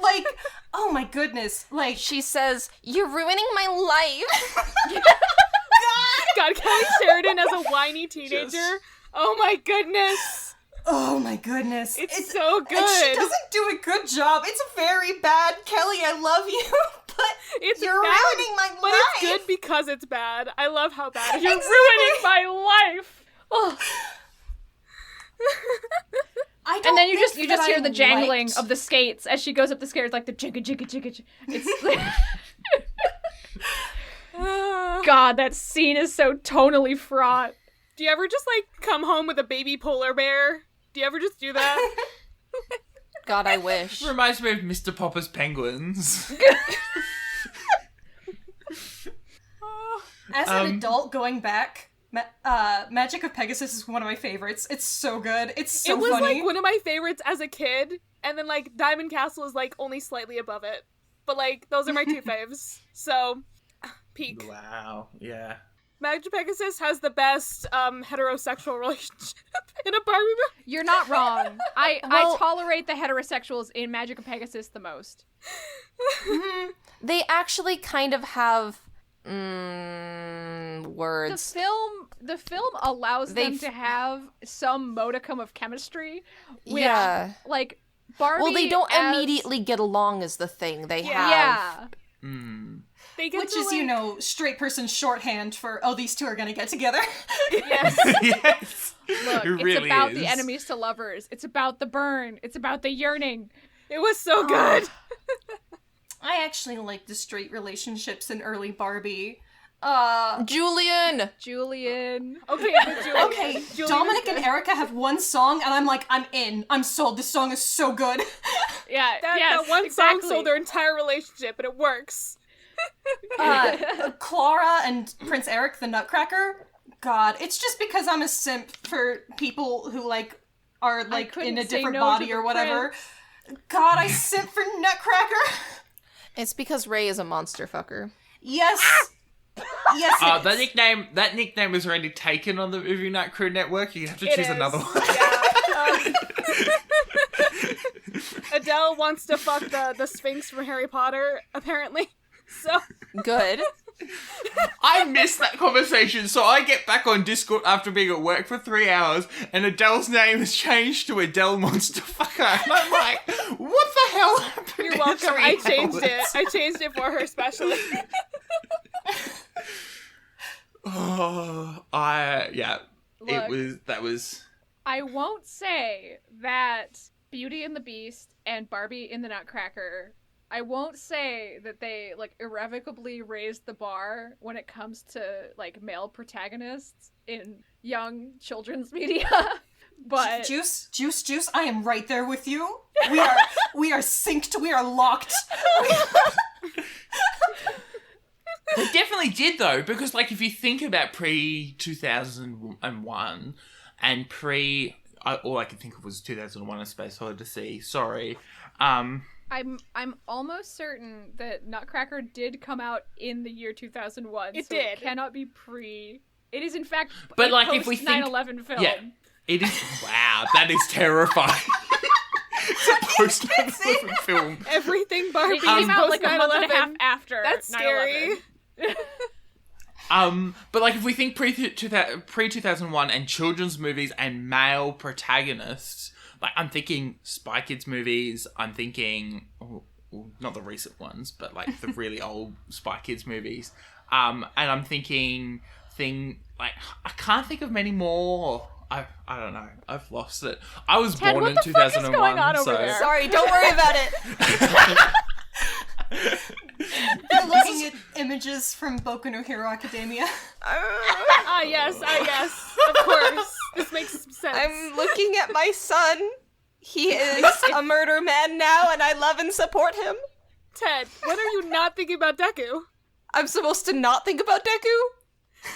Like, oh my goodness. Like, She says, "You're ruining my life." God, Kelly Sheridan as a whiny teenager. Oh my goodness. oh my goodness. It's so good. And she doesn't do a good job. It's very bad. Kelly, I love you, but It's you're bad, ruining my But life. it's good because it's bad. I love how bad it is. You're ruining my life. Oh. I don't And then you think just that hear I the jangling liked- of the skates as she goes up the stairs, like the jigga jigga jigga. It's God, that scene is so tonally fraught. Do you ever just, like, come home with a baby polar bear? Do you ever just do that? God, I wish. Reminds me of Mr. Popper's Penguins. As an adult going back, Magic of Pegasus is one of my favorites. It's so good. It's so funny. It was like one of my favorites as a kid, and then like Diamond Castle is like only slightly above it. But like those are my two faves. So peak. Wow. Yeah. Magic of Pegasus has the best heterosexual relationship in a Barbie movie. You're not wrong. I tolerate the heterosexuals in Magic of Pegasus the most. They actually kind of have words. The film allows them to have some modicum of chemistry. Which, Yeah. like Barbie. Well, they don't immediately get along is the thing. They have. They get Which to, is, like, straight person shorthand for, oh, these two are gonna get together. Yes. Yes. Look, It it's really about is. the enemies to lovers. It's about the burn. It's about the yearning. It was so good. I actually like the straight relationships in early Barbie. Julian! Okay, but Okay, Dominic and Erica have one song, and I'm like, I'm in. I'm sold. This song is so good. Yeah, that one song sold their entire relationship, and it works. Clara and Prince Eric, the Nutcracker. God, it's just because I'm a simp for people who are in a different body or whatever. God, I simp for Nutcracker. It's because Ray is a monster fucker. Yes. Yes. That nickname was already taken on the Movie Night Crew Network. You have to choose another one. Yeah. Adele wants to fuck the Sphinx from Harry Potter, apparently. So Good. I missed that conversation, so I get back on Discord after being at work for 3 hours, and Adele's name has changed to Adele Monster Fucker, and I'm like, what the hell happened? you're in welcome. 3 I changed hours? it. I changed it for her specially. That was. I won't say that Beauty and the Beast and Barbie in the Nutcracker, I won't say that they irrevocably raised the bar when it comes to male protagonists in young children's media. But Juice, I am right there with you. We are synced. We are locked. They definitely did, though, because, if you think about pre-2001 and all I could think of was 2001: A Space Odyssey. Sorry. I'm almost certain that Nutcracker did come out in the year 2001. It so did. It cannot be pre. It is in fact But, a if we think... 9/11 film. Yeah, it is... Wow, that is terrifying. It's a post-9/11 film. Everything Barbie It came out post a month and a half 9/11. after. That's 9/11. scary. But if we think pre-2001 and children's movies and male protagonists, I'm thinking Spy Kids movies, I'm thinking, not the recent ones, but the really old Spy Kids movies, and I'm thinking I can't think of many more. I don't know. I've lost it. I was Ted, born what in the fuck 2001, is going on so... over there? Sorry, don't worry about it. You're looking at images from Boku no Hero Academia. Yes, of course. This makes sense. I'm looking at my son. He is a murder man now, and I love and support him. Ted, when are you not thinking about Deku? I'm supposed to not think about Deku?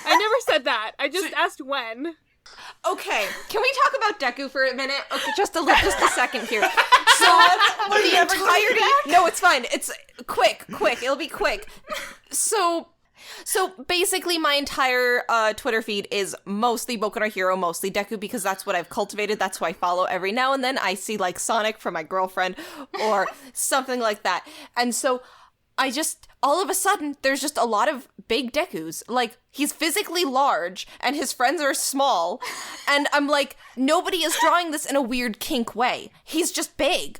I never said that. I just asked when. Okay, can we talk about Deku for a minute? Okay, just a second here. So, the entirety... No, it's fine. It's quick. It'll be quick. So basically my entire Twitter feed is mostly Boku no Hero, mostly Deku, because that's what I've cultivated. That's who I follow. Every now and then I see Sonic from my girlfriend or something like that. And so all of a sudden, there's just a lot of big Dekus. He's physically large, and his friends are small, and I'm nobody is drawing this in a weird kink way. He's just big.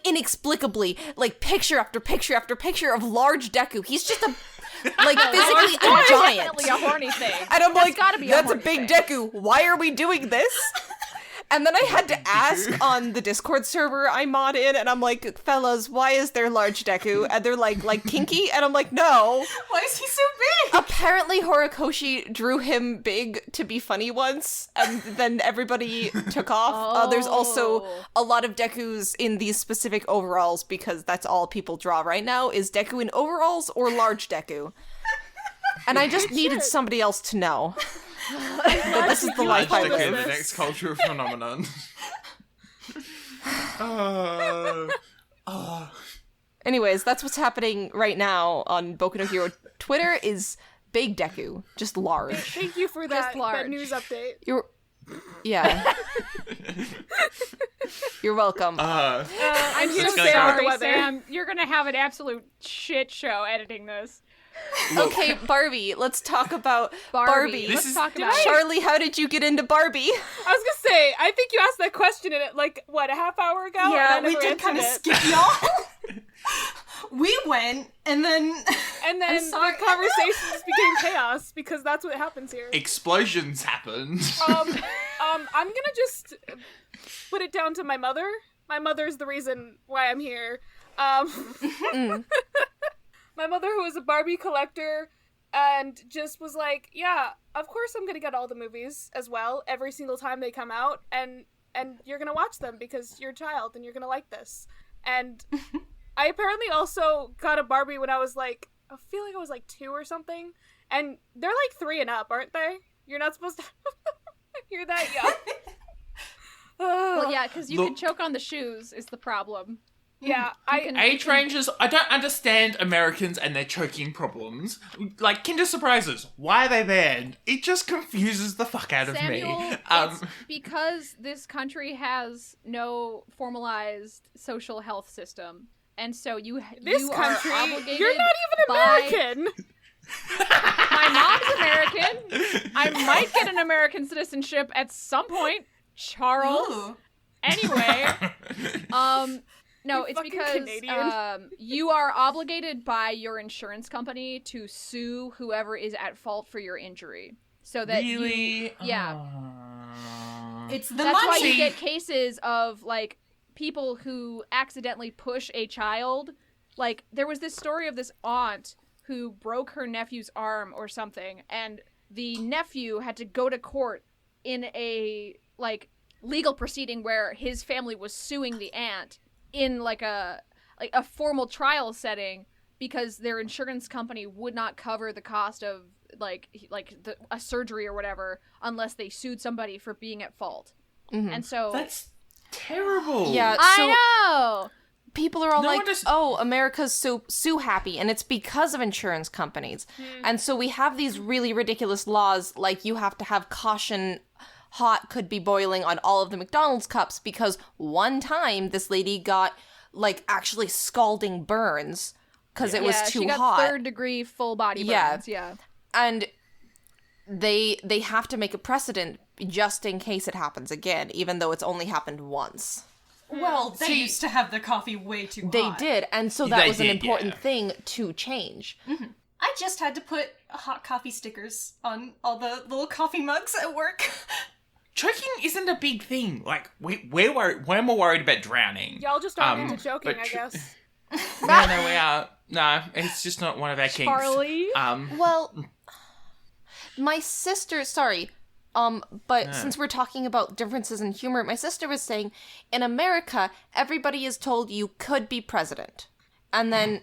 Inexplicably, picture after picture after picture of large Deku. He's just physically a giant. Definitely a horny thing. And I'm gotta be that's a horny big thing. Deku. Why are we doing this? And then I had to ask on the Discord server I mod in, and I'm like, fellas, why is there large Deku? And they're like kinky? And I'm like, no. Why is he so big? Apparently Horikoshi drew him big to be funny once, and then everybody took off. There's also a lot of Dekus in these specific overalls, because that's all people draw right now, is Deku in overalls or large Deku. And I just needed somebody else to know that this is the life I Okay, the live. next cultural phenomenon. Anyways, that's what's happening right now on Boku no Hero. Twitter is big Deku, just large. Thank you for that large. news update. Yeah. You're welcome. I'm here Just to gonna say go- about the Sorry, weather. Sam. You're gonna have an absolute shit show editing this. Okay, Barbie, let's talk about Barbie. This Let's is- talk about Charlie, how did you get into Barbie? I was gonna say, I think you asked that question in like a half hour ago. Yeah, and I we never did kind of answered skip y'all. We went, and then And then I'm the sorry. conversation just became chaos because that's what happens here. Explosions happened. I'm gonna just put it down to my mother. My mother's the reason why I'm here. My mother, who is a Barbie collector, and just was like, yeah, of course I'm gonna get all the movies as well every single time they come out, and you're gonna watch them because you're a child and you're gonna like this. And I apparently also got a Barbie when I was like, I feel like I was like 2 or something, and they're like 3 and up, aren't they? You're not supposed to. You're that young. Well, yeah, because you can Look- choke on the shoes is the problem. Yeah, Age ranges, I don't understand Americans and their choking problems. Like, Kinder Surprises, why are they banned? It just confuses the fuck out of Samuel, me. it's because this country has no formalized social health system, and so This you country, are obligated. you're not even by- American. My mom's American. I might get an American citizenship at some point, Charles. Ooh. Anyway, no, it's fucking because Canadian. you are obligated by your insurance company to sue whoever is at fault for your injury, so that Really? yeah. It's the That's why money. you get cases of like people who accidentally push a child. Like there was this story of this aunt who broke her nephew's arm or something, and the nephew had to go to court in a like legal proceeding where his family was suing the aunt in like a formal trial setting because their insurance company would not cover the cost of a surgery or whatever unless they sued somebody for being at fault. And so That's terrible. Yeah, so I know. people are all No like, one just- oh, America's so happy, and it's because of insurance companies. And so we have these really ridiculous laws, like you have to have caution hot could be boiling on all of the McDonald's cups because one time this lady got like actually scalding burns because it was too she got hot. 3rd degree full body burns. Yeah. And they have to make a precedent just in case it happens again, even though it's only happened once. Well, they See- used to have their coffee way too They hot. did, and so that They was an did, important yeah. thing to change. I just had to put hot coffee stickers on all the little coffee mugs at work. Choking isn't a big thing. Like, we're more worried about drowning. Y'all just aren't into choking, but I guess. No, we are. No, it's just not one of our kinks. Charlie? Well, my sister, sorry, but since we're talking about differences in humor, my sister was saying, in America, everybody is told you could be president. And then,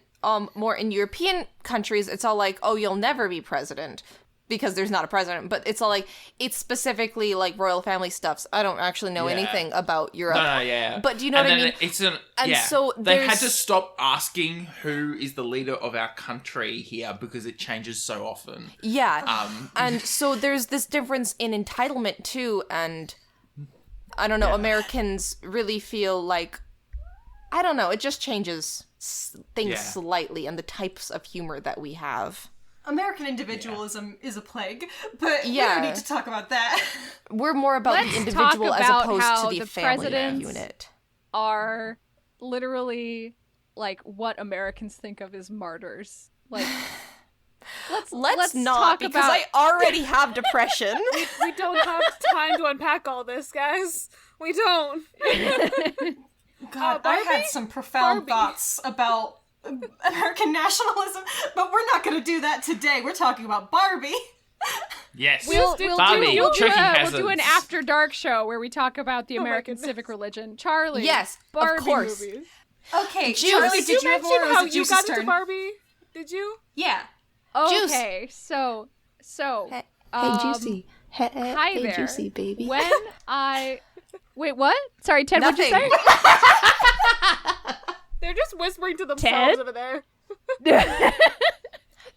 more in European countries, it's all like, oh, you'll never be president. Because there's not a president, but it's all like, it's specifically like royal family stuffs. I don't actually know Yeah. anything about Europe. No, yeah. But do you know and what I then mean? It's an, And yeah. so they had there's- to stop asking who is the leader of our country here because it changes so often. Yeah. And so there's this difference in entitlement too, and I don't know, Americans really feel like, I don't know, it just changes things Yeah. slightly and the types of humor that we have. American individualism is a plague, but we Yeah. don't need to talk about that. We're more about Let's the individual talk as about opposed how to the the family presidents- unit. Are literally like what Americans think of as martyrs. Like Let's not, talk because about I already have depression. We don't have time to unpack all this, guys. We don't. God, I Barbie? had some profound Barbie. thoughts about American nationalism, but we're not going to do that today. We're talking about Barbie. Yes. We'll Barbie, do choking an hazards. after dark show where we talk about the my American goodness. civic religion. Charlie, Yes, of Barbie course. movies. Okay, Juice. Charlie, Did you have mention more, or was how it you Juice's got into turn? Barbie? Did you? Yeah. Okay, so Hey, Juicy. Hey, hi hey, there. Juicy, baby. When I wait, what? Sorry, Ted. What'd you Nothing. say? They're just whispering to themselves Ted? over there.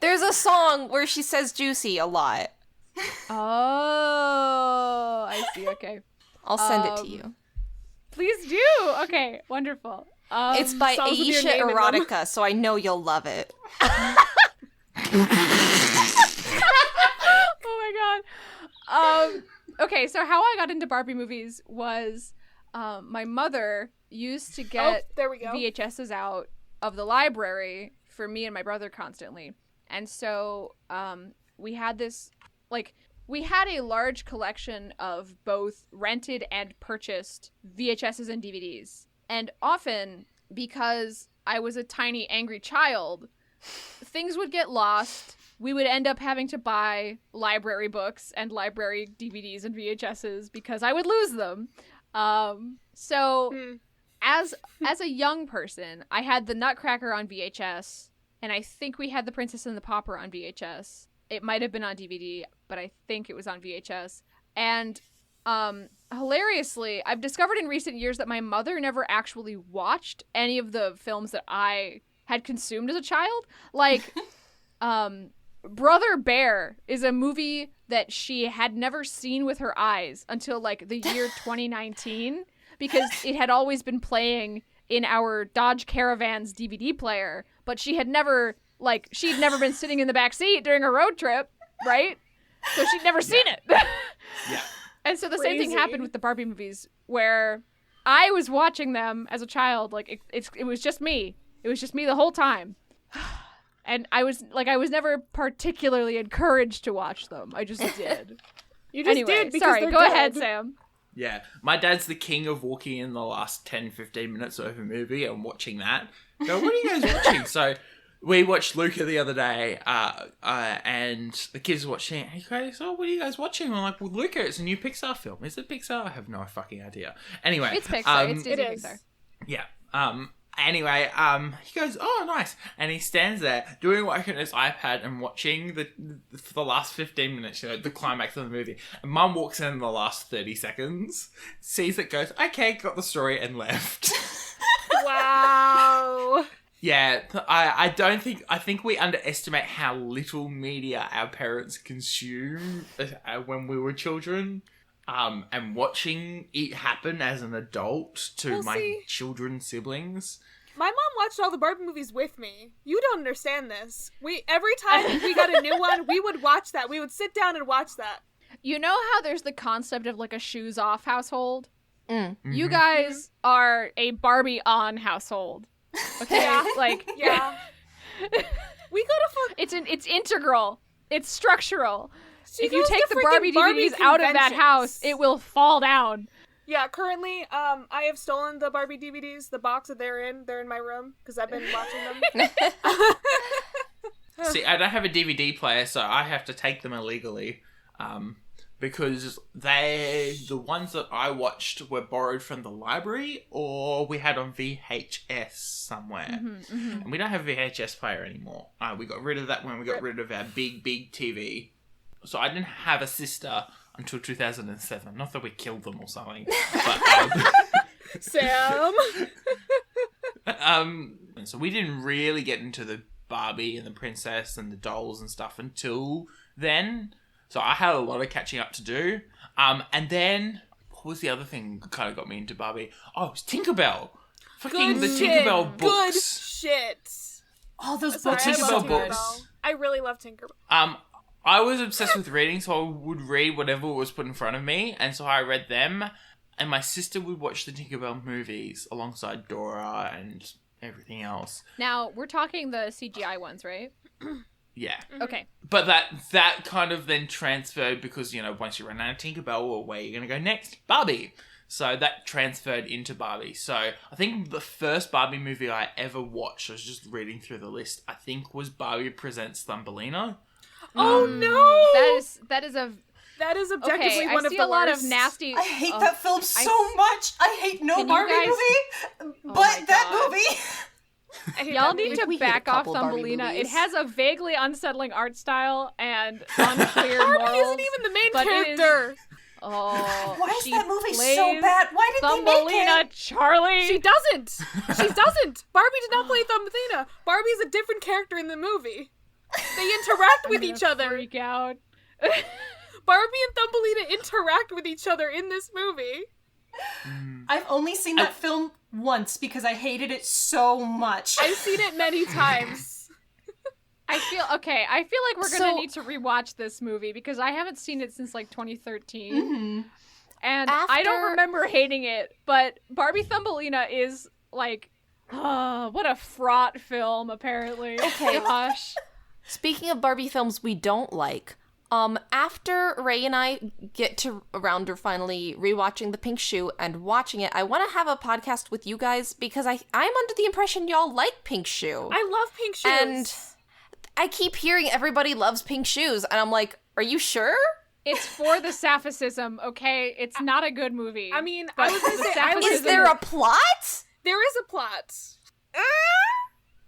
There's a song where she says juicy a lot. Oh, I see. Okay, I'll send it to you. please do. Okay, wonderful. It's by songs with your Aisha name in them. Erotica, so I know you'll love it. Oh my god. Okay, so how I got into Barbie movies was my mother used to get there we go. VHSs out of the library for me and my brother constantly. And so we had this, like, we had a large collection of both rented and purchased VHSs and DVDs. And often, because I was a tiny angry child, things would get lost. We would end up having to buy library books and library DVDs and VHSs because I would lose them. As a young person, I had the Nutcracker on VHS, and I think we had the Princess and the Pauper on VHS. It might have been on DVD, but I think it was on VHS. And hilariously, I've discovered in recent years that my mother never actually watched any of the films that I had consumed as a child. Like, Brother Bear is a movie that she had never seen with her eyes until, like, the year 2019, because it had always been playing in our Dodge Caravan's DVD player, but she had never, like, she'd never been sitting in the back seat during a road trip, right? So she'd never seen it. Yeah. And so the same thing happened with the Barbie movies, where I was watching them as a child. Like, it was just me. It was just me the whole time. And I was never particularly encouraged to watch them. I just did. You just Anyway, did because sorry, they're go good. ahead, Sam. Yeah, my dad's the king of walking in the last 10-15 minutes of a movie and watching that. Go, what are you guys watching? So we watched Luca the other day, and the kids were watching it. He goes, oh, what are you guys watching? I'm like, well, Luca, it's a new Pixar film. Is it Pixar? I have no fucking idea. Anyway. It's Pixar. It's Disney it is. Pixar. Yeah. Anyway, he goes, oh, nice. And he stands there doing work on his iPad and watching for the last 15 minutes, the climax of the movie. And Mum walks in the last 30 seconds, sees it, goes, okay, got the story, and left. Wow. Yeah, I think we underestimate how little media our parents consume when we were children. And watching it happen as an adult to my children's siblings. My mom watched all the Barbie movies with me. You don't understand this. Every time we got a new one, we would watch that. We would sit down and watch that. You know how there's the concept of, like, a shoes-off household? Mm. You guys are a Barbie-on household. Okay? Yeah. Like, Yeah. We go to it's integral. It's structural. If you goes take to the Barbie freaking Barbie DVDs out of that conventions. house, it will fall down. Yeah, currently, I have stolen the Barbie DVDs, the box that they're in my room, because I've been watching them. See, I don't have a DVD player, so I have to take them illegally. Because the ones that I watched were borrowed from the library, or we had on VHS somewhere. And we don't have a VHS player anymore. We got rid of that when we got rid of our big TV. So I didn't have a sister until 2007. Not that we killed them or something. But, Sam! and so we didn't really get into the Barbie and the princess and the dolls and stuff until then. So I had a lot of catching up to do. And then, what was the other thing that kind of got me into Barbie? Oh, it was Tinkerbell. Fucking the Tinkerbell books. Good shit. All those Sorry, books I are so love Tinkerbell good. books. I really love Tinkerbell. I was obsessed with reading, so I would read whatever was put in front of me, and so I read them, and my sister would watch the Tinkerbell movies alongside Dora and everything else. Now, we're talking the CGI ones, right? Yeah. Okay. But that kind of then transferred because, once you run out of Tinkerbell, well, where are you going to go next? Barbie. So that transferred into Barbie. So I think the first Barbie movie I ever watched, I was just reading through the list, I think was Barbie Presents Thumbelina. Oh no! That is objectively okay. one I of see the a lot worst. of nasty. I hate that film so much. I hate no Can you Barbie guys- movie, my but that God. movie. I hate Y'all that need movie. to We hate a back off couple Barbie Thumbelina. It movies. has a vaguely unsettling art style and unclear Barbie morals. isn't even the main but it is- character. Oh, Why is she that movie so plays bad? Why did they make Thumbelina it? Charlie. She doesn't. She doesn't. Barbie did not play Thumbelina. Barbie is a different character in the movie. They interact with each other. Freak out. Barbie and Thumbelina interact with each other in this movie. I've only seen that film once because I hated it so much. I've seen it many times. I feel like we're gonna So- need to rewatch this movie because I haven't seen it since like 2013, and I After- don't remember hating it. But Barbie Thumbelina is like, what a fraught film. Apparently, Okay. Gosh. Speaking of Barbie films we don't like, after Ray and I get to around to finally rewatching The Pink Shoe and watching it, I want to have a podcast with you guys because I'm under the impression y'all like Pink Shoe. I love Pink Shoes. And I keep hearing everybody loves Pink Shoes, and I'm like, are you sure? It's for the sapphicism, okay? It's not a good movie. I mean, but I was gonna the say, sapphicism- Is there a plot? there is a plot.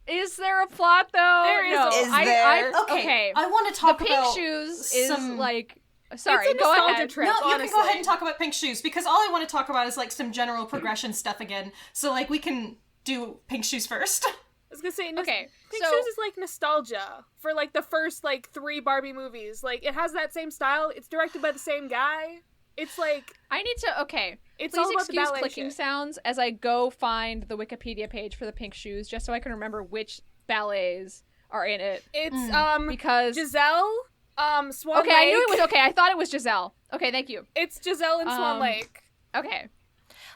Is there a plot though? There is no. a- Is there? Okay, I want to talk The about Pink Shoes is some... like. Sorry, It's a go nostalgia ahead. trip. No, you honestly. can go ahead and talk about Pink Shoes because all I want to talk about is like some general progression stuff again. So like we can do Pink Shoes first. I was gonna say, Okay, Pink so- Shoes is like nostalgia for like the first like 3 Barbie movies. Like it has that same style. It's directed by the same guy. It's like I need to. Okay, it's please all about the excuse ballet clicking shit. sounds as I go find the Wikipedia page for the Pink Shoes, just so I can remember which ballets are in it. It's Because Giselle, Swan okay, Lake. I knew it was okay. I thought it was Giselle. Okay, thank you. It's Giselle and Swan Lake. Okay,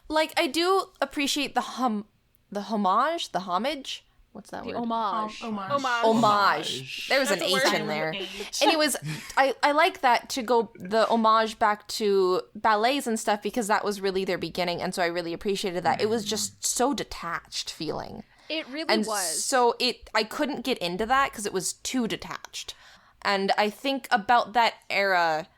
Like, I do appreciate the homage. What's that the word? homage. Homage. There's an That's a H word. in there. Anyways, I like that to go the homage back to ballets and stuff because that was really their beginning, and so I really appreciated that. It was just so detached feeling. It really And was. so I couldn't get into that because it was too detached. And I think about that era,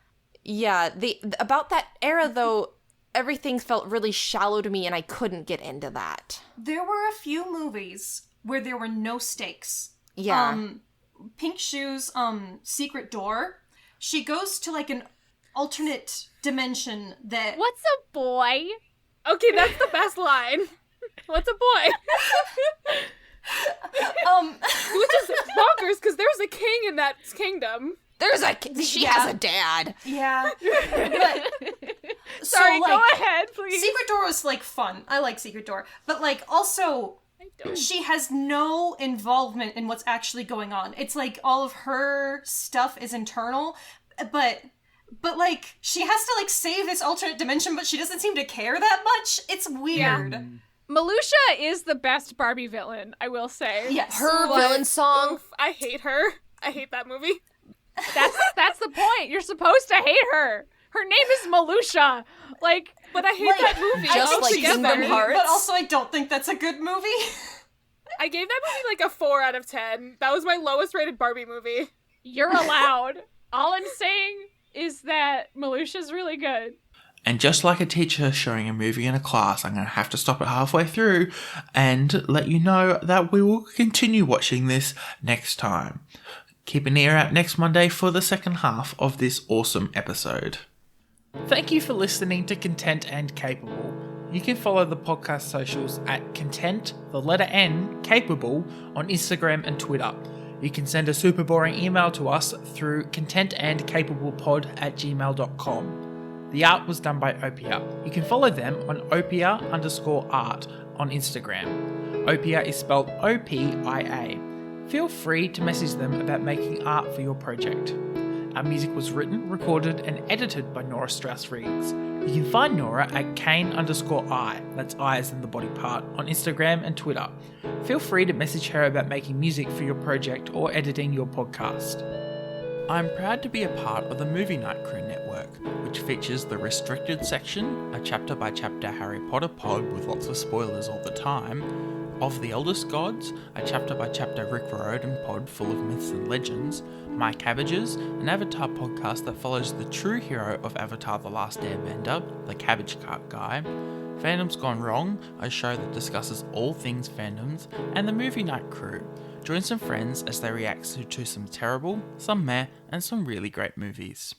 about that era though, everything felt really shallow to me and I couldn't get into that. There were a few movies where there were no stakes. Yeah. Pink Shoes, Secret Door. She goes to like an alternate dimension that What's a boy? Okay, that's the best line. What's a boy? Which is bonkers because there's a king in that kingdom. She has a dad. yeah. But Sorry, so, go like, ahead, please. Secret Door was like fun. I like Secret Door. But like also she has no involvement in what's actually going on. It's like all of her stuff is internal, but like she has to like save this alternate dimension, but she doesn't seem to care that much. It's weird. Malusha is the best Barbie villain, I will say. Yes. Her villain song. Oof, I hate her. I hate that movie. That's the point. You're supposed to hate her. Her name is Malusha. Like, But I hate Like, that movie. just like altogether. Kingdom Hearts. But also I don't think that's a good movie. I gave that movie like a 4 out of 10. That was my lowest rated Barbie movie. you're allowed. All I'm saying is that Malusha's really good. And just like a teacher showing a movie in a class, I'm going to have to stop it halfway through and let you know that we will continue watching this next time. Keep an ear out next Monday for the second half of this awesome episode. Thank you for listening to Content and Capable. You can follow the podcast socials at Content, the letter N, Capable on Instagram and Twitter. You can send a super boring email to us through contentandcapablepod@gmail.com. The art was done by Opia. You can follow them on Opia_art on Instagram. Opia is spelled OPIA. Feel free to message them about making art for your project. Our music was written, recorded, and edited by Nora Strauss-Riggs. You can find Nora at Kane_I, that's I as in the body part, on Instagram and Twitter. Feel free to message her about making music for your project or editing your podcast. I'm proud to be a part of the Movie Night Crew Network, which features the Restricted section, a chapter-by-chapter Harry Potter pod with lots of spoilers all the time, Of the Eldest Gods, a chapter-by-chapter Rick Riordan pod full of myths and legends, My Cabbages, an Avatar podcast that follows the true hero of Avatar The Last Airbender, the Cabbage Cart Guy, Fandom's Gone Wrong, a show that discusses all things fandoms, and the Movie Night Crew. Join some friends as they react to some terrible, some meh, and some really great movies.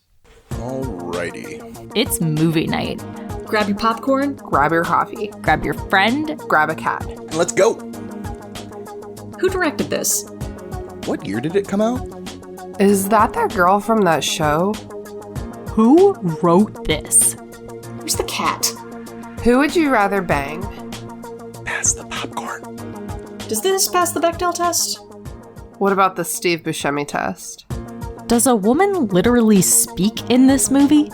Alrighty. It's movie night. Grab your popcorn. Grab your coffee. Grab your friend. Grab a cat. Let's go! Who directed this? What year did it come out? Is that girl from that show? Who wrote this? Where's the cat? Who would you rather bang? Pass the popcorn. Does this pass the Bechdel test? What about the Steve Buscemi test? Does a woman literally speak in this movie?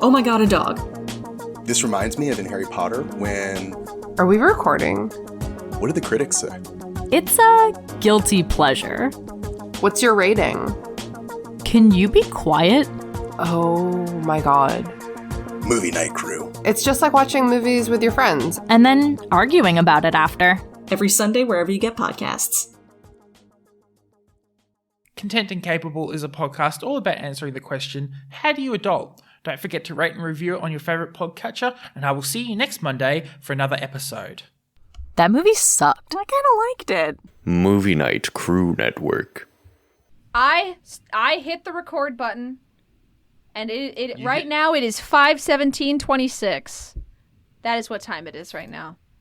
Oh my god, a dog. This reminds me of in Harry Potter when... Are we recording? What did the critics say? It's a guilty pleasure. What's your rating? Can you be quiet? Oh my god. Movie Night Crew. It's just like watching movies with your friends. And then arguing about it after. Every Sunday, wherever you get podcasts. Content and Capable is a podcast all about answering the question, how do you adult? Don't forget to rate and review it on your favourite podcatcher, and I will see you next Monday for another episode. That movie sucked. I kind of liked it. Movie Night Crew Network. I hit the record button, and it right now it is 5:17:26. That is what time it is right now.